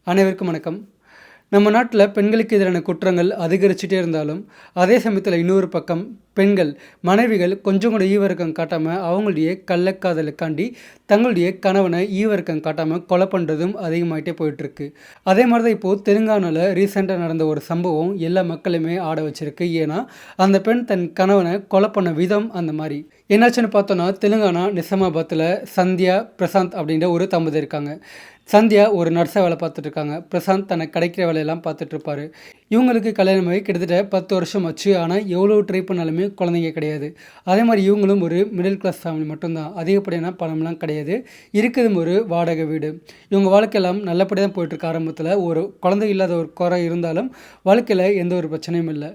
அனைவருக்கும் வணக்கம். நம்ம நாட்டில் பெண்களுக்கு எதிரான குற்றங்கள் அதிகரிச்சுட்டே இருந்தாலும், அதே சமயத்தில் இன்னொரு பக்கம் பெண்கள், மனைவிகள் கொஞ்சம் கூட ஈவிரக்கம் காட்டாமல் அவங்களுடைய கள்ளக்காதலுக்காண்டி தங்களுடைய கணவனை ஈவிரக்கம் காட்டாமல் கொலை பண்ணுறதும் அதிகமாகிட்டே போயிட்டுருக்கு. அதே மாதிரி தான் இப்போது தெலுங்கானாவில் ரீசெண்டாக நடந்த ஒரு சம்பவம் எல்லா மக்களுமே ஆட வச்சிருக்கு. ஏன்னா அந்த பெண் தன் கணவனை கொலை பண்ண விதம் அந்த மாதிரி. என்னாச்சுன்னு பார்த்தோன்னா, தெலுங்கானா நிசாமாபாத்தில் சந்தியா பிரசாந்த் அப்படின்ற ஒரு தம்பதி இருக்காங்க. சந்தியா ஒரு நர்ஸாக வேலை பார்த்துட்ருக்காங்க. பிரசாந்த் தனக்கு கிடைக்கிற வேலையெல்லாம் பார்த்துட்ருப்பாரு. இவங்களுக்கு கல்யாணமாகி கிட்டத்தட்ட 10 வருஷம் ஆச்சு. ஆனால் எவ்வளோ ட்ரை பண்ணாலுமே குழந்தைங்க கிடையாது. அதே மாதிரி இவங்களும் ஒரு மிடில் கிளாஸ் ஃபேமிலி மட்டும்தான். அதிகப்படியான பணம்லாம் கிடையாது. இருக்கிறதும் ஒரு வாடகை வீடு. இவங்க வாழ்க்கையெல்லாம் நல்லபடியாக தான் போயிட்டுருக்கு. ஆரம்பத்தில் ஒரு குழந்தை இல்லாத ஒரு குறை இருந்தாலும் வாழ்க்கையில் எந்த ஒரு பிரச்சனையும் இல்லை.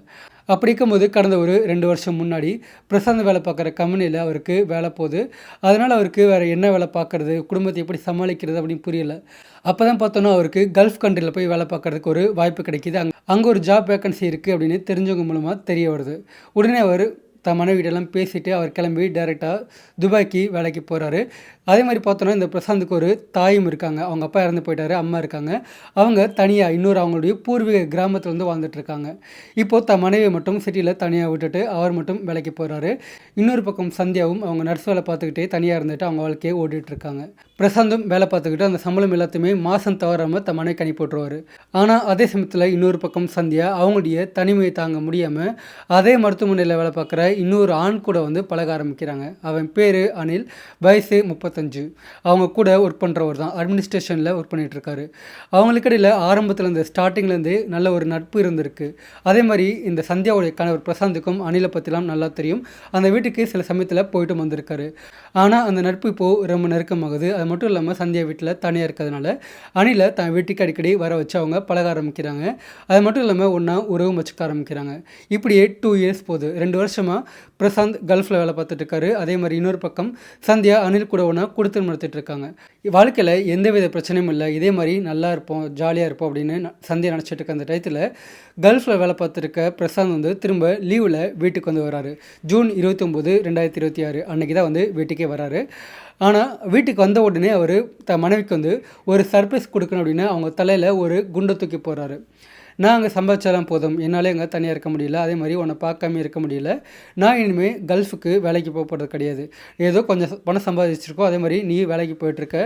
அப்படி இருக்கும்போது கடந்த ஒரு 2 வருஷம் முன்னாடி பிரசாந்த் வேலை பார்க்குற கம்பெனியில் அவருக்கு வேலை போகுது. அதனால் அவருக்கு வேறு என்ன வேலை பார்க்குறது, குடும்பத்தை எப்படி சமாளிக்கிறது அப்படின்னு புரியல. அப்போ தான் பார்த்தோன்னா அவருக்கு கல்ஃப் கண்ட்ரியில் போய் வேலை பார்க்குறதுக்கு ஒரு வாய்ப்பு கிடைக்கிது. அங்கே ஒரு ஜாப் வேக்கன்சி இருக்குது அப்படின்னு தெரிஞ்சவங்க மூலமாக தெரிய வருது. உடனே அவர் தன் மனைவியிடெல்லாம் பேசிவிட்டு அவர் கிளம்பி டைரெக்டாக துபாய்க்கு வேலைக்கு போகிறாரு. அதே மாதிரி பார்த்தோன்னா இந்த பிரசாந்துக்கு ஒரு தாயும் இருக்காங்க. அவங்க அப்பா இறந்து போயிட்டாரு, அம்மா இருக்காங்க. அவங்க தனியாக இன்னொரு அவங்களுடைய பூர்வீக கிராமத்தில் வந்து வாழ்ந்துட்டுருக்காங்க. இப்போது தன் மனைவியை மட்டும் சிட்டியில் தனியாக விட்டுட்டு அவர் மட்டும் வேலைக்கு போகிறாரு. இன்னொரு பக்கம் சந்தியாவும் அவங்க நர்ஸ் வேலை பார்த்துக்கிட்டே தனியாக இருந்துட்டு அவங்க வாழ்க்கையை ஓடிட்டுருக்காங்க. பிரசாந்தும் வேலை பார்த்துக்கிட்டு அந்த சம்பளம் எல்லாத்தையுமே மாதம் தவறாமல் தன் மனைவிக்கு அனுப்பி விட்ருவார். ஆனால் அதே சமயத்தில் இன்னொரு பக்கம் சந்தியா அவங்களுடைய தனிமையை தாங்க முடியாமல் அதே மருத்துவமனையில் வேலை பார்க்குற இன்னொரு ஆண் கூட வந்து பழக ஆரம்பிக்கிறாங்க. அவன் பேர் அனில், வயசு 35. அவங்க கூட ஒர்க் பண்ணுறவர் தான், அட்மினிஸ்ட்ரேஷனில் ஒர்க் பண்ணிகிட்ருக்காரு. அவங்களுக்கு இடையில் ஆரம்பத்தில் இந்த ஸ்டார்டிங்லேருந்து நல்ல ஒரு நட்பு இருந்திருக்கு. அதே மாதிரி இந்த சந்தியாவுடைய கணவர் பிரசாந்துக்கும் அனிலை பற்றிலாம் நல்லா தெரியும். அந்த வீட்டுக்கு சில சமயத்தில் போய்ட்டு வந்திருக்காரு. ஆனால் அந்த நட்பு இப்போது ரொம்ப நெருக்கமாகுது. அது மட்டும் இல்லாமல் சந்தியா வீட்டில் தனியாக இருக்கிறதுனால அனிலை தன் வீட்டுக்கு அடிக்கடி வர வச்சு அவங்க பழக ஆரம்பிக்கிறாங்க. அது மட்டும் இல்லாமல் ஒன்றா உறவும் வச்சுக்க ஆரம்பிக்கிறாங்க. இப்படியே 2 இயர்ஸ் போகுது. 2 வருஷமாக பிரசாந்த் கல்ஃபில் வேலை பார்த்துட்ருக்காரு. அதே மாதிரி இன்னொரு பக்கம் சந்தியா அனில் கூட ஒன்றா குடுத்தல் நடத்திட்டு இருக்காங்க. வாழ்க்கையில் எந்தவித பிரச்சனையும் இல்லை, இதே மாதிரி நல்லா இருப்போம், ஜாலியாக இருப்போம் அப்படின்னு சந்தியா நினச்சிட்டு இருக்க அந்த டயத்தில் கல்ஃபில் வேலை பார்த்துருக்க பிரசாந்த் வந்து திரும்ப லீவில் வீட்டுக்கு வந்து வராரு. ஜூன் 29, 2026 அன்றைக்கி தான் வந்து வீட்டுக்கே வராரு. ஆனால் வீட்டுக்கு வந்த உடனே அவர் தன் மனைவிக்கு வந்து ஒரு சர்ப்ரைஸ் கொடுக்கணும் அப்படின்னு அவங்க தலையில் ஒரு குண்டை தூக்கி போடுறாரு. நான் அங்கே சம்பாதிச்சாலும் போதும், என்னால் எங்கே தனியாக இருக்க முடியல, அதே மாதிரி உன்னை பார்க்காம இருக்க முடியல, நான் இனிமேல் கல்ஃபுக்கு வேலைக்கு போகிறது கிடையாது, ஏதோ கொஞ்சம் பணம் சம்பாதிச்சிருக்கோம், அதே மாதிரி நீ வேலைக்கு போயிட்டுருக்க,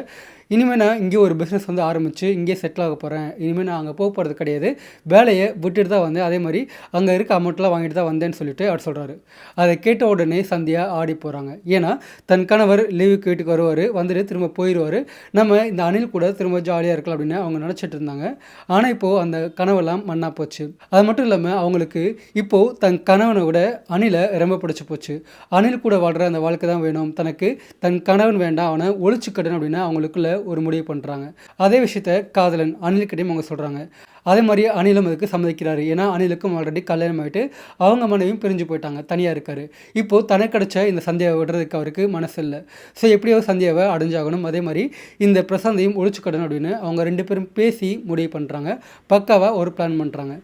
இனிமேல் நான் இங்கே ஒரு பிஸ்னஸ் வந்து ஆரம்பித்து இங்கே செட்டில் ஆக போகிறேன், இனிமேல் நான் அங்கே போகிறது கிடையாது, வேலையை விட்டுட்டு தான் வந்தேன், அதே மாதிரி அங்கே இருக்க அமௌண்ட்லாம் வாங்கிட்டு தான் வந்தேன்னு சொல்லிட்டு அவர் சொல்கிறாரு. அதை கேட்ட உடனே சந்தியா ஆடி போகிறாங்க. ஏன்னா தன் கணவர் லீவுக்கு வீட்டுக்கு வருவார், வந்துட்டு திரும்ப போயிடுவார், நம்ம இந்த அனில் கூட திரும்ப ஜாலியாக இருக்கலாம் அப்படின்னு அவங்க நினச்சிட்டு இருந்தாங்க. ஆனால் இப்போது அந்த கனவெல்லாம் மண்ணா போச்சு. அது மட்டும் இல்லாமல் அவங்களுக்கு இப்போது தன் கணவனை விட அனிலை ரொம்ப பிடிச்சி போச்சு. அனில் கூட வாழ்கிற அந்த வாழ்க்கை தான் வேணும், தனக்கு தன் கணவன் வேண்டாம், அவனை ஒழிச்சுக்கட்டணும் அப்படின்னு அவங்களுக்குள்ள ஒரு முடிவு பண்ணுறாங்க. அதே விஷயத்த காதலன் அனில்கிட்டையும் அவங்க சொல்கிறாங்க. அதே மாதிரி அனிலும் அதுக்கு சம்மதிக்கிறாரு. ஏன்னா அனிலுக்கும் ஆல்ரெடி கல்யாணம் ஆகிட்டு அவங்க மனைவியும் பிரிஞ்சு போயிட்டாங்க, தனியாக இருக்கார். இப்போது தனக்கு கிடச்ச இந்த சந்தியாவை விடுறதுக்கு அவருக்கு மனசு இல்லை. ஸோ எப்படியோ சந்தியாவை அடைஞ்சாகணும், அதே மாதிரி இந்த பிரசாந்தையும் ஒழிச்சுக்கடணும் அப்படின்னு அவங்க 2 பேரும் பேசி முடிவு பண்ணுறாங்க. பக்காவாக ஒரு பிளான் பண்ணுறாங்க.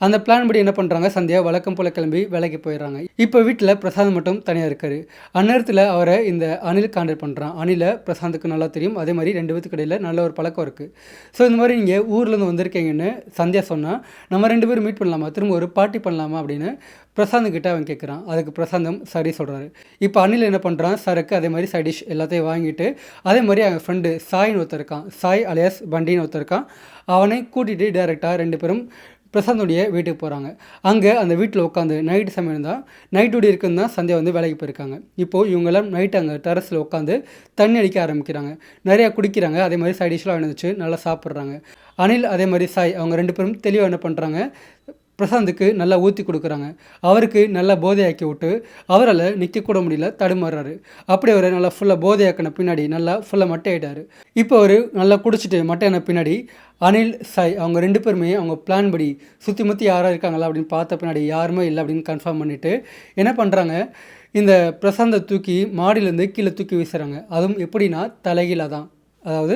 அந்த பிளான் படி என்ன பண்ணுறாங்க, சந்தியா வழக்கம் போல் கிளம்பி வேலைக்கு போயிடுறாங்க. இப்போ வீட்டில் பிரசாந்த் மட்டும் தனியாக இருக்கார். அந்நேரத்தில் அவரை இந்த அனில் கான்டாக்ட் பண்ணுறான். அனிலை பிரசாந்துக்கு நல்லா தெரியும், அதே மாதிரி 2 பேத்துக்கு இடையில் நல்ல ஒரு பழக்கம் இருக்குது. ஸோ இந்த மாதிரி நீங்கள் ஊர்லேருந்து வந்திருக்கீங்கன்னு சந்தியா சொன்னால் நம்ம 2 பேரும் மீட் பண்ணலாமா, திரும்ப ஒரு பார்ட்டி பண்ணலாமா அப்படின்னு பிரசாந்த்கிட்ட அவன் கேட்குறான். அதுக்கு பிரசாந்தும் சரி சொல்கிறாரு. இப்போ அனில் என்ன பண்ணுறான், சரக்கு அதே மாதிரி சைட் டிஷ் எல்லாத்தையும் வாங்கிட்டு அதே மாதிரி அவன் ஃப்ரெண்டு சாயின்னு ஒருத்தர் இருக்கான், சாய் அலியாஸ் பண்டின்னு ஒருத்தர் இருக்கான், அவனை கூட்டிகிட்டு டேரெக்டாக 2 பேரும் பிரசாந்துடைய வீட்டுக்கு போகிறாங்க. அங்கே அந்த வீட்டில் உட்காந்து நைட்டு சமையல் தான், நைட் டியூட்டி இருக்குன்னு தான் சந்தியா வந்து வேலைக்கு போயிருக்காங்க. இப்போது இவங்கெல்லாம் நைட்டு அங்கே டெரஸில் உட்காந்து தண்ணி அடிக்க ஆரம்பிக்கிறாங்க, நிறையா குடிக்கிறாங்க, அதே மாதிரி சைட் டிஷ்லாம் வந்துச்சு, நல்லா சாப்பிட்றாங்க. அனில் அதே மாதிரி சாய் அவங்க 2 பேரும் தெளிவாக என்ன பண்ணுறாங்க, பிரசாந்துக்கு நல்லா ஊற்றி கொடுக்குறாங்க. அவருக்கு நல்லா போதையாக்கி விட்டு அவரால் நிற்கக்கூட முடியல, தடுமாறுறாரு. அப்படி அவர் நல்லா ஃபுல்லாக போதையாக்கின பின்னாடி நல்லா ஃபுல்லாக மட்டையாயிட்டார். இப்போ அவர் நல்லா குடிச்சிட்டு மட்டையான பின்னாடி அனில் சாய் அவங்க 2 பேருமே அவங்க பிளான் படி சுற்றி முற்றி யாராக இருக்காங்களா அப்படின்னு பார்த்த பின்னாடி யாருமே இல்லை அப்படின்னு கன்ஃபார்ம் பண்ணிவிட்டு என்ன பண்ணுறாங்க, இந்த பிரசாந்தை தூக்கி மாடியிலேருந்து கீழே தூக்கி வீசுகிறாங்க. அதுவும் எப்படின்னா தலைகீழாக தான். அதாவது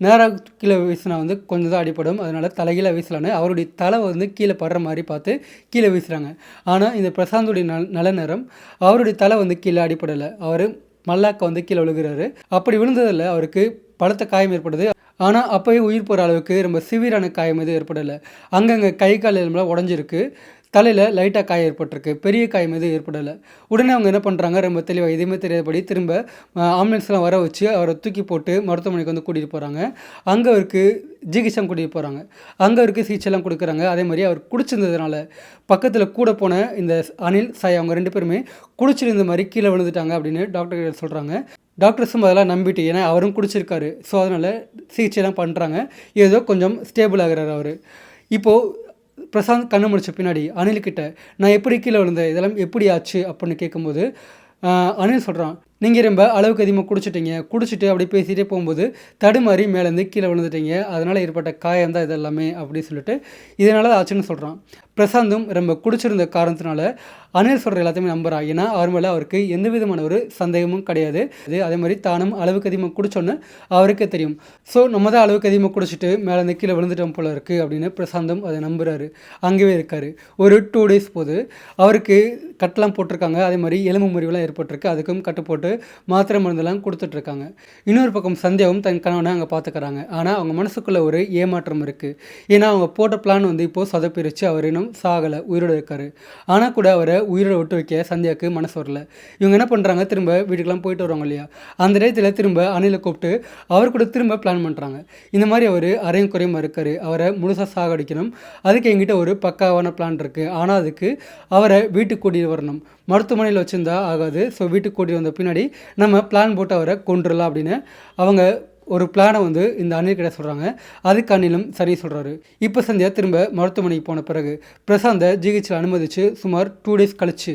நேராக கீழே வீசினா வந்து கொஞ்சம் தான் அடிப்படும், அதனால் தலைகீழ வீசலான்னு அவருடைய தலை வந்து கீழே படுற மாதிரி பார்த்து கீழே வீசுகிறாங்க. ஆனால் இந்த பிரசாந்துடைய நல்ல நேரம் அவருடைய தலை வந்து கீழே அடிப்படலை, அவர் மல்லாக்க வந்து கீழே விழுகிறாரு. அப்படி விழுந்ததில் அவருக்கு பலத்த காயம் ஏற்படுது. ஆனால் அப்போயே உயிர் போகிற அளவுக்கு ரொம்ப சிவியரான காயம் எதுவும் ஏற்படலை. அங்கங்கே கை கால் எலும்புலாம் உடஞ்சிருக்கு. தலையில் லைட்டாக காயம் ஏற்பட்டிருக்கு. பெரிய காயம் எதுவும் ஏற்படலை. உடனே அவங்க என்ன பண்ணுறாங்க, ரொம்ப தெளிவாக எதுவுமே தெரியாதபடி திரும்ப ஆம்புலன்ஸ்லாம் வர வச்சு அவரை தூக்கி போட்டு மருத்துவமனைக்கு வந்து கூட்டிகிட்டு போகிறாங்க. அங்கே அவருக்கு ஜிகிச்சம் கூட்டிகிட்டு போகிறாங்க. அங்கே அவருக்கு சிகிச்சைலாம் கொடுக்குறாங்க. அதே மாதிரி அவர் குடிச்சிருந்ததுனால பக்கத்தில் கூட போன இந்த அனில், சாய் அவங்க 2 பேருமே குடிச்சிருந்த மாதிரி கீழே விழுந்துட்டாங்க அப்படின்னு டாக்டர் சொல்கிறாங்க. டாக்டர்ஸும் அதெல்லாம் நம்பிட்டு, ஏன்னா அவரும் குடிச்சிருக்காரு. ஸோ அதனால் சிகிச்சைலாம் பண்ணுறாங்க. ஏதோ கொஞ்சம் ஸ்டேபிள் ஆகிறார் அவர். இப்போது பிரசாந்த் கண்ணு முடிச்ச பின்னாடி அனில்கிட்ட நான் எப்படி கீழே விழுந்தேன், இதெல்லாம் எப்படி ஆச்சு அப்படின்னு கேட்கும்போது அனில் சொல்கிறான், நீங்கள் ரொம்ப அளவுக்கு அதிகமாக குடிச்சிட்டு அப்படியே பேசிகிட்டே போகும்போது தடுமாறி மேலேருந்து கீழே விழுந்துட்டீங்க, அதனால் ஏற்பட்ட காயம் தான் இதெல்லாமே அப்படின்னு சொல்லிட்டு இதனால தான் ஆச்சுன்னு சொல்கிறான். பிரசாந்தும் ரொம்ப குடிச்சிருந்த காரணத்தினால அனில் சொல்கிற எல்லாத்தையுமே நம்புகிறான். ஏன்னா அவர் மேலே அவருக்கு எந்த விதமான ஒரு சந்தேகமும் கிடையாது. அதே மாதிரி தானும் அளவுக்கு அதிகமாக குடிச்சோன்னு அவருக்கே தெரியும். ஸோ நம்ம தான் அளவுக்கு அதிகமாக குடிச்சிட்டு மேலேருந்து கீழே விழுந்துட்டோம் போல இருக்குது அப்படின்னு பிரசாந்தும் அதை நம்புகிறாரு. அங்கேயே இருக்கார். ஒரு 2 டேஸ் போது அவருக்கு கட்டெலாம் போட்டிருக்காங்க. அதே மாதிரி எலும்பு முறிவுலாம் ஏற்பட்டிருக்கு. அதுக்கும் கட்டு போட்டு மாத்திரை மருந்தெல்லாம் கொடுத்துட்ருக்காங்க. இன்னொரு பக்கம் சந்தியாவும் தன் கணவனை அங்கே பார்த்துக்கிறாங்க. ஆனால் அவங்க மனசுக்குள்ளே ஒரு ஏமாற்றம் இருக்குது. ஏன்னா அவங்க போட்ட பிளான் வந்து இப்போது சொதப்பிருச்சு. அவர் இன்னும் சாகலை, உயிரோடு இருக்கார். ஆனால் கூட அவரை உயிரோட விட்டு வைக்க சந்தியாவுக்கு மனசு வரல. இவங்க என்ன பண்ணுறாங்க, திரும்ப வீட்டுக்கெலாம் போயிட்டு வருவாங்க இல்லையா, அந்த நேரத்தில் திரும்ப அனிலை கூப்பிட்டு அவர் கூட திரும்ப பிளான் பண்ணுறாங்க. இந்த மாதிரி அவர் அரையும் குறையுமா இருக்கார், அவரை முழுசாக சாகடிக்கணும். அதுக்கு எங்கிட்ட ஒரு பக்காவான பிளான் இருக்குது. ஆனால் அதுக்கு அவரை வீட்டுக்கு கூட்டிகிட்டு வரணும். மருத்துவமனையில் வச்சுருந்தா ஆகாது. ஸோ வீட்டுக்கு கூட்டிகிட்டு வந்த பின்னாடி நம்ம பிளான் போட்டு அவரை கொண்டுடலாம் அப்படின்னு அவங்க ஒரு பிளானை வந்து இந்த அனில் கிட்ட சொல்கிறாங்க. அதுக்கு அனிலும் சரி சொல்கிறாரு. இப்போ சந்தியா திரும்ப மருத்துவமனைக்கு போன பிறகு பிரசாந்தை ஜிஹெச்சில் அனுமதிச்சு சுமார் 2 டேஸ் கழிச்சு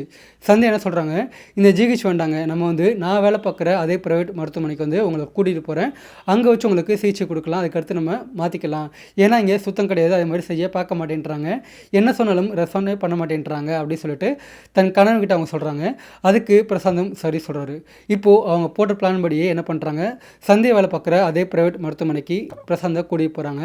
சந்தியா என்ன சொல்கிறாங்க, இந்த ஜிஹெச் வேண்டாங்க, நம்ம வந்து நான் வேலை பார்க்குற அதே ப்ரைவேட் மருத்துவமனைக்கு வந்து உங்களை கூட்டிகிட்டு போகிறேன், அங்கே வச்சு உங்களுக்கு சிகிச்சை கொடுக்கலாம், அதுக்கடுத்து நம்ம மாற்றிக்கலாம், ஏன்னா இங்கே சுத்தம் கிடையாது, அதே மாதிரி செய்ய பார்க்க மாட்டேன்றாங்க, என்ன சொன்னாலும் ரெஸ்பாண்டே பண்ண மாட்டேன்றாங்க அப்படின்னு சொல்லிட்டு தன் கணவன்கிட்ட அவங்க சொல்கிறாங்க. அதுக்கு பிரசாந்தும் சரி சொல்கிறாரு. இப்போது அவங்க போட்ட பிளான் படியே என்ன பண்ணுறாங்க, சந்தியா வேலை பார்க்குற அதே ப்ரைவேட் மருத்துவமனைக்கு பிரசாந்தை கூட்டிகிட்டு போகிறாங்க.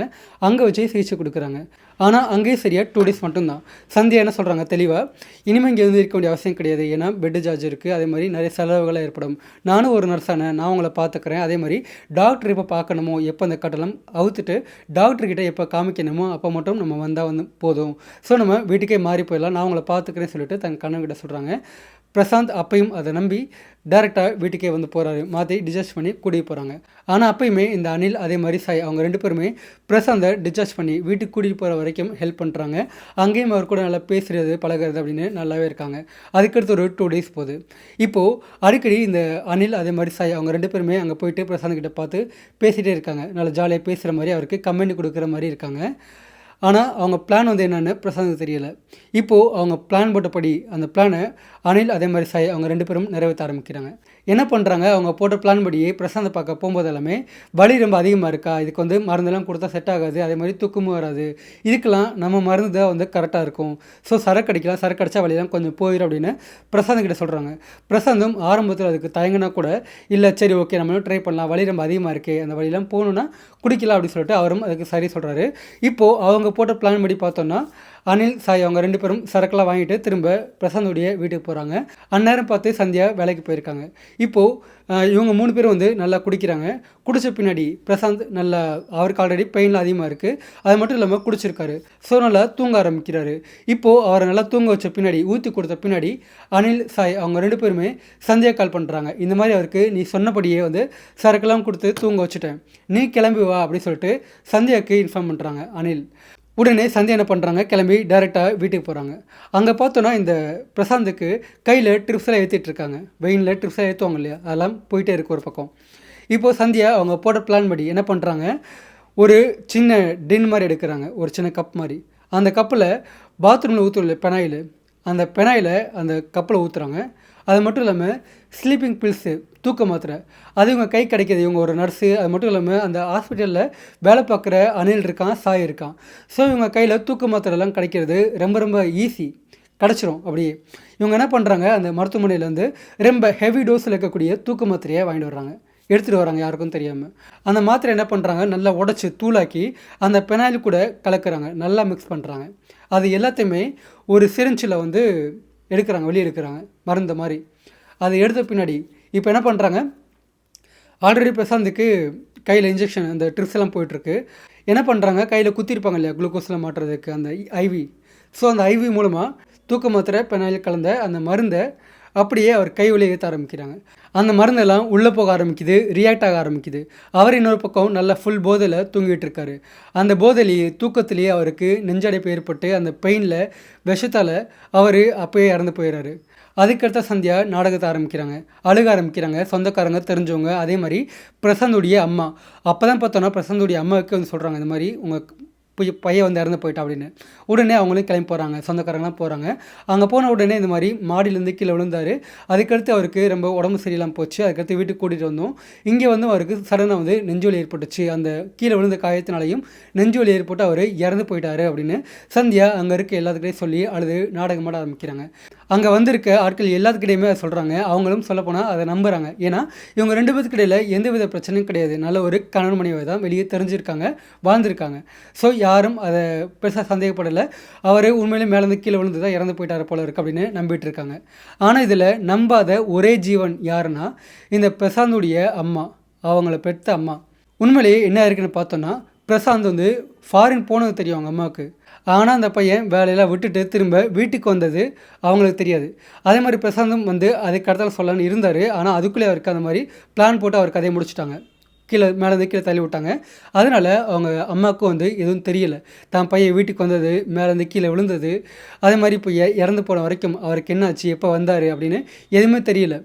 அங்கே வச்சு சிகிச்சை கொடுக்குறாங்க. ஆனால் அங்கேயும் சரியாக 2 டேஸ் மட்டும்தான். சந்தியா என்ன சொல்கிறாங்க தெளிவாக, இனிமேல் இங்கே வந்து இருக்க வேண்டிய அவசியம் கிடையாது, ஏன்னா பெட்டு சார்ஜ் இருக்குது, அதே மாதிரி நிறைய செலவுகள் ஏற்படும், நானும் ஒரு நர்ஸானே நான் உங்களை பார்த்துக்கிறேன், அதே மாதிரி டாக்டர் எப்போ பார்க்கணுமோ, எப்போ அந்த கட்டணம் அவுத்துட்டு டாக்டர்கிட்ட எப்போ காமிக்கணுமோ அப்போ மட்டும் நம்ம வந்தால் வந்து போதும், ஸோ நம்ம வீட்டுக்கே மாறி போயிடலாம், நான் உங்களை பார்த்துக்கிறேன்னு சொல்லிட்டு தன் கணவன்கிட்ட சொல்கிறாங்க. பிரசாந்த் அப்பையும் அதை நம்பி டேரெக்டாக வீட்டுக்கே வந்து போகிறாரு. மாற்றி டிஸ்சார்ஜ் பண்ணி கூட்டிகிட்டு போகிறாங்க. ஆனால் அப்பயுமே இந்த அனில் அதே மாதிரி சாய் அவங்க 2 பேருமே பிரசாந்தை டிஸ்சார்ஜ் பண்ணி வீட்டுக்கு கூட்டிகிட்டு போகிற வரைக்கும் ஹெல்ப் பண்ணுறாங்க. அங்கேயும் அவர் கூட நல்லா பேசுகிறது பழகிறது அப்படின்னு நல்லாவே இருக்காங்க. அதுக்கடுத்து ஒரு 2 டேஸ் போகுது. இப்போது அடிக்கடி இந்த அனில் அதே மாதிரி சாய் அவங்க 2 பேருமே அங்கே போயிட்டு பிரசாந்த் கிட்ட பார்த்து பேசிகிட்டே இருக்காங்க. நல்லா ஜாலியாக பேசுகிற மாதிரி, அவருக்கு கமெண்ட் கொடுக்குற மாதிரி இருக்காங்க. ஆனால் அவங்க பிளான் வந்து என்னென்னு பிரசாந்துக்கு தெரியலை. இப்போது அவங்க பிளான் போட்டபடி அந்த பிளானை அனில் அதே மாதிரி சாய் அவங்க 2 பேரும் நிறைவேற்ற ஆரம்பிக்கிறாங்க. என்ன பண்ணுறாங்க, அவங்க போட்ட பிளான் படியே பிரசாந்தை பார்க்க போகும்போது எல்லாமே வலி ரொம்ப அதிகமாக இருக்கா, இதுக்கு வந்து மருந்தெல்லாம் கொடுத்தா செட் ஆகாது, அதே மாதிரி தூக்கமும் வராது, இதுக்கெல்லாம் நம்ம மருந்து தான் வந்து கரெக்டாக இருக்கும், ஸோ சரக்கு அடிக்கலாம், சரக்கு அடித்தா வலியெல்லாம் கொஞ்சம் போயிடும் அப்படின்னு பிரசாந்த் கிட்ட சொல்கிறாங்க. பிரசாந்தும் ஆரம்பத்தில் அதுக்கு தயங்கினா கூட இல்லை சரி ஓகே நம்மளும் ட்ரை பண்ணலாம், வலி ரொம்ப அதிகமாக இருக்குது, அந்த வலியெல்லாம் போகணுன்னா குடிக்கலாம் அப்படின்னு சொல்லிட்டு அவரும் அதுக்கு சரி சொல்கிறாரு. இப்போது அவங்க போட்ட பிளான் படி பார்த்தோன்னா அனில் சாய் அவங்க 2 பேரும் சரக்கெல்லாம் வாங்கிட்டு திரும்ப பிரசாந்துடைய வீட்டுக்கு போகிறாங்க. அந்நேரம் பார்த்து சந்தியா வேலைக்கு போயிருக்காங்க. இப்போது இவங்க 3 பேரும் வந்து நல்லா குடிக்கிறாங்க. குடித்த பின்னாடி பிரசாந்த் நல்லா, அவருக்கு ஆல்ரெடி பெயின்லாம் அதிகமாக இருக்குது, அது மட்டும் இல்லாமல் குடிச்சிருக்காரு, ஸோ நல்லா தூங்க ஆரம்பிக்கிறாரு. இப்போது அவரை நல்லா தூங்க வச்ச பின்னாடி ஊற்றி கொடுத்த பின்னாடி அனில் சாய் அவங்க 2 பேருமே சந்தியா கால் பண்ணுறாங்க. இந்த மாதிரி அவருக்கு நீ சொன்னபடியே வந்து சரக்கெல்லாம் கொடுத்து தூங்க வச்சுட்டேன், நீ கிளம்பி வா அப்படின்னு சொல்லிட்டு சந்தியாவுக்கு இன்ஃபார்ம் பண்ணுறாங்க அனில். உடனே சந்தியா என்ன பண்ணுறாங்க, கிளம்பி டேரெக்டாக வீட்டுக்கு போகிறாங்க. அங்கே பார்த்தோன்னா இந்த பிரசாந்துக்கு கையில் ட்ரிப்ஸ்லாம் ஏற்றிட்டு இருக்காங்க. வெயினில் ட்ரிப்ஸ்லாம் ஏற்றுவாங்க இல்லையா, அதெல்லாம் போயிட்டே இருக்குது ஒரு பக்கம். இப்போது சந்தியா அவங்க போட்ட பிளான் படி என்ன பண்ணுறாங்க, ஒரு சின்ன டின் மாதிரி எடுக்கிறாங்க, ஒரு சின்ன கப் மாதிரி. அந்த கப்பில் பாத்ரூமில் ஊற்றுல பெனாயில், அந்த பெனாயில் அந்த கப்பில் ஊற்றுறாங்க. அது மட்டும் இல்லாமல் ஸ்லீப்பிங் பில்ஸு, தூக்க மாத்திரை, அது இவங்க கை கிடைக்கிது. இவங்க ஒரு நர்ஸு, அது மட்டும் இல்லாமல் அந்த ஹாஸ்பிட்டலில் வேலை பார்க்குற அனில் இருக்கான், சாய் இருக்கான். ஸோ இவங்க கையில் தூக்க மாத்திரைலாம் கிடைக்கிறது ரொம்ப ரொம்ப ஈஸி, கிடச்சிரும் அப்படியே. இவங்க என்ன பண்ணுறாங்க, அந்த மருத்துவமனையிலேருந்து ரொம்ப ஹெவி டோஸில் இருக்கக்கூடிய தூக்க மாத்திரையை வாங்கிட்டு வர்றாங்க, எடுத்துகிட்டு வராங்க யாருக்கும் தெரியாமல். அந்த மாத்திரை என்ன பண்ணுறாங்க, நல்லா உடச்சி தூளாக்கி அந்த பெனாயில் கூட கலக்கிறாங்க, நல்லா மிக்ஸ் பண்ணுறாங்க. அது எல்லாத்தையுமே ஒரு சிரிஞ்சில் வந்து எடுக்கிறாங்க, வெளியே எடுக்கிறாங்க மருந்து மாதிரி. அதை எடுத்த பின்னாடி இப்போ என்ன பண்ணுறாங்க, ஆல்ரெடி பிரசாந்துக்கு கையில் இன்ஜெக்ஷன் அந்த ட்ரிப்ஸ் எல்லாம் போயிட்டுருக்கு. என்ன பண்ணுறாங்க, கையில் குத்திருப்பாங்க இல்லையா குளுக்கோஸ்லாம் மாட்டுறதுக்கு அந்த ஐவி. ஸோ அந்த ஐவி மூலமாக தூக்க மாத்திரை பெனாயில் கலந்த அந்த மருந்தை அப்படியே அவர் கை வழியே ஏற்ற ஆரம்பிக்கிறாங்க. அந்த மருந்தெல்லாம் உள்ளே போக ஆரம்பிக்குது, ரியாக்ட் ஆக ஆரம்பிக்குது. அவர் இன்னொரு பக்கம் நல்லா ஃபுல் போதையில் தூங்கிட்டு இருக்காரு. அந்த போதையிலேயே தூக்கத்திலேயே அவருக்கு நெஞ்சடைப்பு ஏற்பட்டு அந்த பெயினில் விஷத்தால் அவர் அப்போயே இறந்து போயிடுறாரு. அதுக்கடுத்த சந்தியா நாடகத்தை ஆரம்பிக்கிறாங்க, அழுக ஆரம்பிக்கிறாங்க. சொந்தக்காரங்க, தெரிஞ்சவங்க, அதே மாதிரி பிரசாந்துடைய அம்மா. அப்போ தான் பார்த்தோன்னா பிரசாந்துடைய அம்மாவுக்கு வந்து சொல்கிறாங்க, இந்த மாதிரி உங்கள் பையன் வந்து இறந்து போயிட்டா அப்படின்னு. உடனே அவங்களும் கிளம்பி போகிறாங்க, சொந்தக்காரங்களாம் போகிறாங்க. அங்கே போன உடனே இந்த மாதிரி மாடியிலேருந்து கீழே விழுந்தார். அதுக்கடுத்து அவருக்கு ரொம்ப உடம்பு சரியில்லாமல் போச்சு. அதுக்கடுத்து வீட்டுக்கு கூட்டிகிட்டு வந்தோம். இங்கே வந்து அவருக்கு சடனாக வந்து நெஞ்சுவலி ஏற்பட்டுச்சு. அந்த கீழே விழுந்த காயத்தினாலையும் நெஞ்சுவலி ஏற்பட்டு அவர் இறந்து போயிட்டாரு அப்படின்னு சந்தியா அங்கே இருக்க எல்லாத்துக்கிட்டையும் சொல்லி அழுது நாடகமாட ஆரம்பிக்கிறாங்க. அங்கே வந்திருக்க ஆட்கள் எல்லாத்துக்கிட்டையுமே அதை சொல்கிறாங்க. அவங்களும் சொல்லப்போனால் அதை நம்புகிறாங்க. ஏன்னா இவங்க 2 பேருக்கு இடையில் எந்தவித பிரச்சனையும் கிடையாது. நல்ல ஒரு கணவன் மனைவி தான் வெளியே தெரிஞ்சிருக்காங்க, வாழ்ந்திருக்காங்க. ஸோ யாரும் அதை பெருசாக சந்தேகப்படலை. அவர் உண்மையிலே மேலேருந்து கீழே விழுந்து தான் இறந்து போயிட்டார் போல இருக்குது அப்படின்னு நம்பிட்டு இருக்காங்க. ஆனால் இதில் நம்பாத ஒரே ஜீவன் யாருன்னா இந்த பிரசாந்துடைய அம்மா, அவங்கள பெற்ற அம்மா. உண்மையிலேயே என்ன இருக்குன்னு பார்த்தோன்னா, பிரசாந்த் வந்து ஃபாரின் போனது தெரியும் அவங்க அம்மாவுக்கு. ஆனால் அந்த பையன் வேலையெல்லாம் விட்டுட்டு திரும்ப வீட்டுக்கு வந்தது அவங்களுக்கு தெரியாது. அதே மாதிரி பிரசாந்தும் வந்து அதுக்கு அடுத்தால சொல்லலான்னு இருந்தார். ஆனால் அதுக்குள்ளே அவருக்கு அந்த மாதிரி பிளான் போட்டு அவர் கதையை முடிச்சுட்டாங்க. கீழே மேலேருந்து கீழே தள்ளி விட்டாங்க. அதனால் அவங்க அம்மாவுக்கும் வந்து எதுவும் தெரியலை. தான் பையன் வீட்டுக்கு வந்தது, மேலேருந்து கீழே விழுந்தது, அதே மாதிரி இப்போ இறந்து போன வரைக்கும் அவருக்கு என்னாச்சு, எப்போ வந்தார் அப்படின்னு எதுவுமே தெரியல.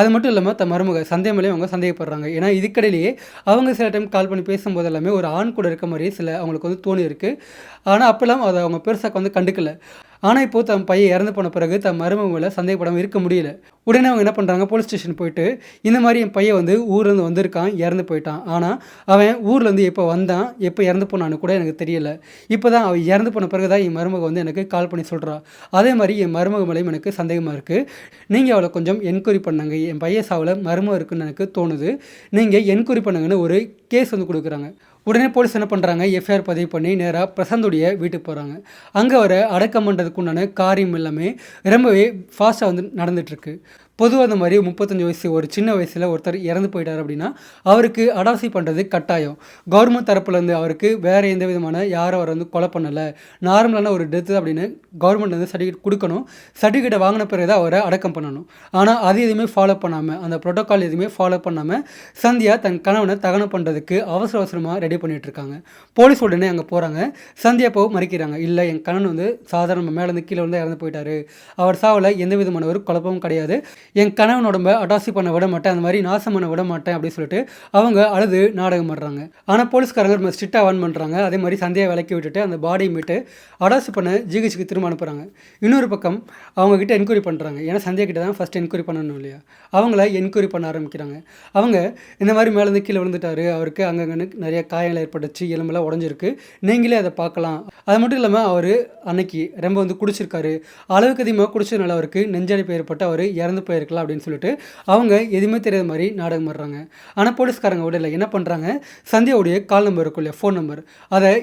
அது மட்டும் இல்லாமல் தன் மருமக சந்தேகமேலே அவங்க சந்தேகப்படுறாங்க. ஏன்னா இதுக்கடையிலேயே அவங்க சில டைம் கால் பண்ணி பேசும்போது எல்லாமே ஒரு ஆண் கூட இருக்க மாதிரி சில அவங்களுக்கு வந்து தோணி இருக்குது. ஆனால் அப்போல்லாம் அதை அவங்க பெருசாக வந்து கண்டுக்கல. ஆனால் இப்போது தன் பையன் இறந்து போன பிறகு தன் மருமக மேலே சந்தேகப்படாமல் இருக்க முடியல. உடனே அவங்க என்ன பண்ணுறாங்க, போலீஸ் ஸ்டேஷன் போயிட்டு இந்த மாதிரி என் பையன் வந்து ஊர்லேருந்து வந்திருக்கான், இறந்து போயிட்டான். ஆனால் அவன் ஊர்லேருந்து எப்போ வந்தான், எப்போ இறந்து போனான்னு கூட எனக்கு தெரியல. இப்போ தான் அவன் இறந்து போன பிறகு தான் என் மருமக வந்து எனக்கு கால் பண்ணி சொல்கிறா. அதே மாதிரி என் மருமக மேலேயும் எனக்கு சந்தேகமாக இருக்குது. நீங்கள் அவளை கொஞ்சம் என்கொயரி பண்ணுங்க. என் பையன் சாவில் மருமக இருக்குன்னு எனக்கு தோணுது. நீங்கள் என்கொயரி பண்ணுங்கன்னு ஒரு கேஸ் வந்து கொடுக்குறாங்க. உடனே போலீஸ் என்ன பண்ணுறாங்க, எஃப்ஐஆர் பதிவு பண்ணி நேராக பிரசாந்துடைய வீட்டுக்கு போகிறாங்க. அங்கே வர அடக்கம் பண்ணுறதுக்கு உண்டான காரியம் எல்லாமே ரொம்பவே ஃபாஸ்ட்டாக வந்து நடந்துகிட்ருக்கு. பொதுவாக அந்த மாதிரி 35 வயசு ஒரு சின்ன வயசில் ஒருத்தர் இறந்து போயிட்டார் அப்படின்னா அவருக்கு அடாப்சி பண்ணுறது கட்டாயம். கவர்மெண்ட் தரப்புலேருந்து அவருக்கு வேறு எந்த விதமான யாரும் அவர் வந்து கொலை பண்ணலை, நார்மலான ஒரு டெத்து அப்படின்னு கவர்மெண்ட் வந்து சர்டிஃபிகேட் கொடுக்கணும். சர்டிஃபிகேட்டை வாங்கின பிறகு தான் அவரை அடக்கம் பண்ணணும். ஆனால் அது எதுவுமே ஃபாலோ பண்ணாமல், அந்த ப்ரோட்டோக்கால் எதுவுமே ஃபாலோ பண்ணாமல் சந்தியா தன் கணவனை தகனம் பண்ணுறதுக்கு அவசரமாக ரெடி பண்ணிகிட்ருக்காங்க. போலீஸ் உடனே அங்கே போகிறாங்க. சந்தியா போக மறைக்கிறாங்க. இல்லை, என் கணவன் வந்து சாதாரண மேலேருந்து கீழே வந்து இறந்து போயிட்டார், அவர் சாவில் எந்த விதமான ஒரு குழப்பமும் கிடையாது, என் கணவன் உடம்பை அடாப்சி பண்ண விட மாட்டேன், அந்த மாதிரி நாசம் பண்ண விட மாட்டேன் அப்படின்னு சொல்லிட்டு அவங்க அழுது நாடகம் பண்ணுறாங்க. ஆனால் போலீஸ்காரங்க ரொம்ப ஸ்ட்ரிக்டாக வார்ன் பண்ணுறாங்க. அதே மாதிரி சந்தியா விலக்கி விட்டுட்டு அந்த பாடியை மீட்டு அடாப்சி பண்ண ஜிஹெச்சுக்கு திரும்ப அனுப்புகிறாங்க. இன்னொரு பக்கம் அவங்கக்கிட்ட என்கொயரி பண்ணுறாங்க. ஏன்னா சந்தியா கிட்ட தான் ஃபஸ்ட் என்கொயரி பண்ணணும் இல்லையா, அவங்கள என்கொயரி பண்ண ஆரம்பிக்கிறாங்க. அவங்க இந்த மாதிரி மேலேருந்து கீழே விழுந்துட்டாரு, அவருக்கு அங்கங்கே நிறைய காயங்கள் ஏற்பட்டுச்சு, எலும்பெல்லாம் உடஞ்சிருக்கு, நீங்களே அதை பார்க்கலாம். அது மட்டும் இல்லாமல் அவர் அன்னைக்கு ரொம்ப வந்து குடிச்சிருக்காரு, அளவுக்கு அதிகமாக குடிச்சதுனால அவருக்கு நெஞ்சடைப்பு ஏற்பட்டு அவர் இறந்து போயிருக்கலாம் அப்படின்னு சொல்லிட்டு அவங்க எதுவுமே தெரியாத மாதிரி நாடகம் பண்ணுறாங்க. ஆனால் போலீஸ்காரங்க விடல. என்ன பண்ணுறாங்க, சந்தியாவுடைய கால் நம்பர் இருக்கும் இல்லையா, ஃபோன் நம்பர், அதை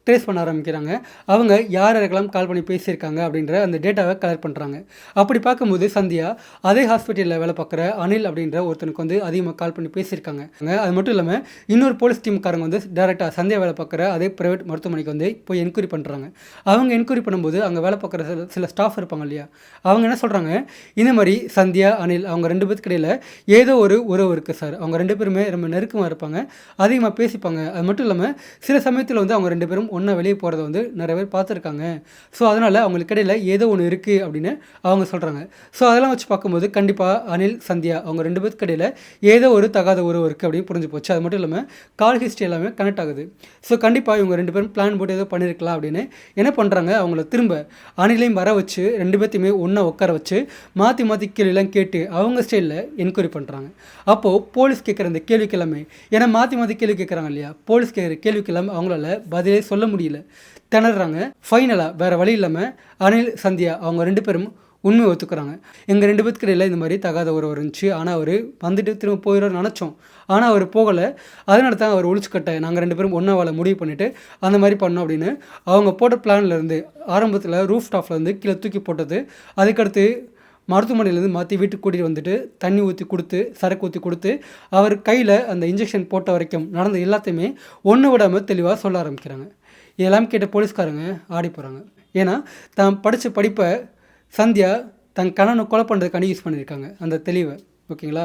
ட்ரேஸ் பண்ண ஆரம்பிக்கிறாங்க. அவங்க யார் யாருக்கெல்லாம் கால் பண்ணி பேசியிருக்காங்க அப்படின்ற அந்த டேட்டாவை கலெக்ட் பண்ணுறாங்க. அப்படி பார்க்கும்போது சந்தியா அதே ஹாஸ்பிட்டலில் வேலை பார்க்குற அனில் அப்படின்ற ஒருத்தனுக்கு வந்து அதிகமாக கால் பண்ணி பேசியிருக்காங்க. அது மட்டும் இல்லாமல் இன்னொரு போலீஸ் டீம்காரங்க வந்து டேரெக்டாக சந்தியா வேலை பார்க்குற அதே ப்ரைவேட் மருத்துவமனைக்கு வந்து போய் என்கொயரி பண்ணுறாங்க. அவங்க என்கொயரி பண்ணும்போது அங்கே வேலை பார்க்குற சில ஸ்டாஃப் இருப்பாங்க இல்லையா, அவங்க என்ன சொல்கிறாங்க, இந்த மாதிரி சந்தியா அனில் அவங்க 2 பேருக்கு இடையில் ஏதோ ஒரு உறவு இருக்குது சார், அவங்க 2 பேருமே ரொம்ப நெருக்கமாக இருப்பாங்க, அதிகமாக பேசிப்பாங்க. அது மட்டும் இல்லாமல் சில சமயத்தில் வந்து அவங்க 2 பேரும் ஒன்றா வெளியே போகிறத வந்து நிறைய பேர் பார்த்துருக்காங்க. ஸோ அதனால் அவங்களுக்கு இடையில் ஏதோ ஒன்று இருக்குது அப்படின்னு அவங்க சொல்கிறாங்க. ஸோ அதெல்லாம் வச்சு பார்க்கும்போது கண்டிப்பாக அனில் சந்தியா அவங்க 2 பேருக்கு இடையில் ஏதோ ஒரு தகாத உறவு இருக்குது அப்படின்னு புரிஞ்சு போச்சு. அது மட்டும் இல்லாமல் கால் ஹிஸ்ட்ரி எல்லாமே கனெக்ட் ஆகுது. ஸோ கண்டிப்பாக இவங்க 2 பேரும் பிளான் போட்டு ஏதோ பண்ணியிருக்கலாம் அப்படின்னு என்ன பண்ணுறாங்க, அவங்கள திரும்ப அனிலையும் வர வச்சு 2 பேர்த்தையுமே ஒன்றா உட்கார வச்சு மாற்றி மாற்றி கேள்வியெல்லாம் கேட்டு அவங்க ஸ்டைலில் என்கொயரி பண்ணுறாங்க. அப்போது போலீஸ் கேட்குற இந்த கேள்விக்கு எல்லாமே, ஏன்னா மாற்றி மாற்றி கேள்வி கேட்குறாங்க இல்லையா, போலீஸ் கேட்குற கேள்விக்கு எல்லாமே அவங்களால பதிலே சொல்ல முடியல, திணறாங்க. ஃபைனலாக வேறு வழி இல்லாமல் அனில் சந்தியா அவங்க 2 பேரும் உண்மையை ஒத்துக்கிறாங்க. எங்கள் 2 பேருக்கு இடையில் இந்த மாதிரி தகாத உறவு இருந்துச்சு, ஆனால் அவர் வந்துட்டு திரும்ப போயிடும்னு நினச்சோம், ஆனால் அவர் போகலை, அதனால தான் அவர் ஒழிச்சுக்கட்ட நாங்கள் 2 பேரும் ஒன்றா வாழ முடிவு பண்ணிவிட்டு அந்த மாதிரி பண்ணோம் அப்படின்னு அவங்க போட்ட பிளான்லேருந்து ஆரம்பத்தில் ரூஃப் டாப்லேருந்து கீழே தூக்கி போட்டது, அதுக்கடுத்து மருத்துவமனையிலேருந்து மாற்றி வீட்டுக்கு கூட்டிகிட்டு வந்துட்டு தண்ணி ஊற்றி கொடுத்து சரக்கு ஊற்றி கொடுத்து அவர் கையில் அந்த இன்ஜெக்ஷன் போட்ட வரைக்கும் நடந்த எல்லாத்தையுமே ஒன்று விடாமல் தெளிவாக சொல்ல ஆரம்பிக்கிறாங்க. இதெல்லாம் கேட்ட போலீஸ்காரங்க ஆடி போகிறாங்க. ஏன்னா தான் படித்த படிப்பை சந்தியா தன் கணவனை கொலை பண்ணுறதுக்காண்டி யூஸ் பண்ணியிருக்காங்க அந்த தெளிவை. ஓகேங்களா?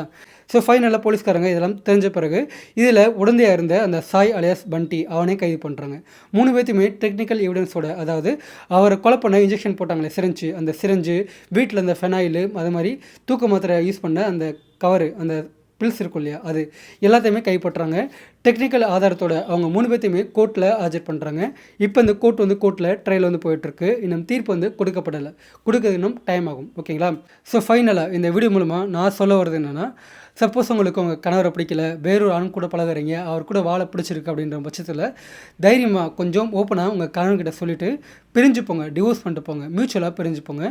ஸோ ஃபைனலாக போலீஸ்காரங்க இதெல்லாம் தெரிஞ்ச பிறகு இதில் உடந்தையாக இருந்த அந்த சாய் அலியாஸ் பண்டி அவனே கைது பண்ணுறாங்க. 3 பேர்த்தையுமே டெக்னிக்கல் எவிடன்ஸோட, அதாவது அவரை கொலை பண்ண இன்ஜெக்ஷன் போட்டாங்களே சிரஞ்சு, அந்த சிரஞ்சு, வீட்டில் அந்த ஃபெனாயிலு, அது மாதிரி தூக்க மாத்திரை யூஸ் பண்ண அந்த கவரு, அந்த பில்ஸ் இருக்கும் இல்லையா, அது எல்லாத்தையுமே கைப்பற்றுறாங்க. டெக்னிக்கல் ஆதாரத்தோட அவங்க 3 பேர்த்தையுமே கோர்ட்டில் ஆஜர் பண்ணுறாங்க. இப்போ இந்த கோர்ட்டில் ட்ரையல் போயிட்டுருக்கு. இன்னும் தீர்ப்பு கொடுக்கப்படலை. கொடுக்கறது இன்னும் டைம் ஆகும். ஓகேங்களா? ஸோ ஃபைனலாக இந்த வீடியோ மூலமாக நான் சொல்ல வர்றது என்னென்னா, சப்போஸ் உங்களுக்கு உங்கள் கணவரை பிடிக்கல, வேறொரு ஆண் கூட பழகுறீங்க, அவர் கூட வாழ பிடிச்சிருக்கு அப்படின்ற பட்சத்தில் தைரியமாக கொஞ்சம் ஓப்பனாக உங்கள் கணவன்கிட்ட சொல்லிவிட்டு பிரிஞ்சு போங்க. டிவோர்ஸ் பண்ணிட்டு போங்க. மியூச்சுவலாக பிரிஞ்சு போங்க.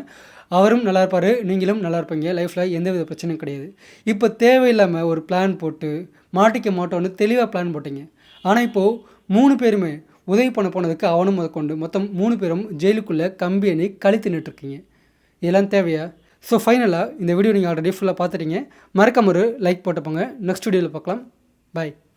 அவரும் நல்லா இருப்பார், நீங்களும் நல்லா இருப்பீங்க. லைஃப்பில் எந்தவித பிரச்சனையும் கிடையாது. இப்போ தேவையில்லாமல் ஒரு பிளான் போட்டு மாட்டிக்க மாட்டோன்னு தெளிவாக பிளான் போட்டிங்க. ஆனால் இப்போது 3 பேருமே உதவி பண்ண போனதுக்கு அவனும் முதற்கொண்டு மொத்தம் 3 பேரும் ஜெயிலுக்குள்ளே கம்பி எண்ணி கழித்து நின்றுருக்கீங்க. இதெல்லாம் தேவையா? ஸோ ஃபைனலாக இந்த வீடியோ நீங்கள் ஆல்ரெடி ஃபுல்லாக பார்த்துட்டீங்க. மறக்காம ஒரு லைக் போட்டு போங்க. நெக்ஸ்ட் வீடியோவில் பார்க்கலாம். பாய்.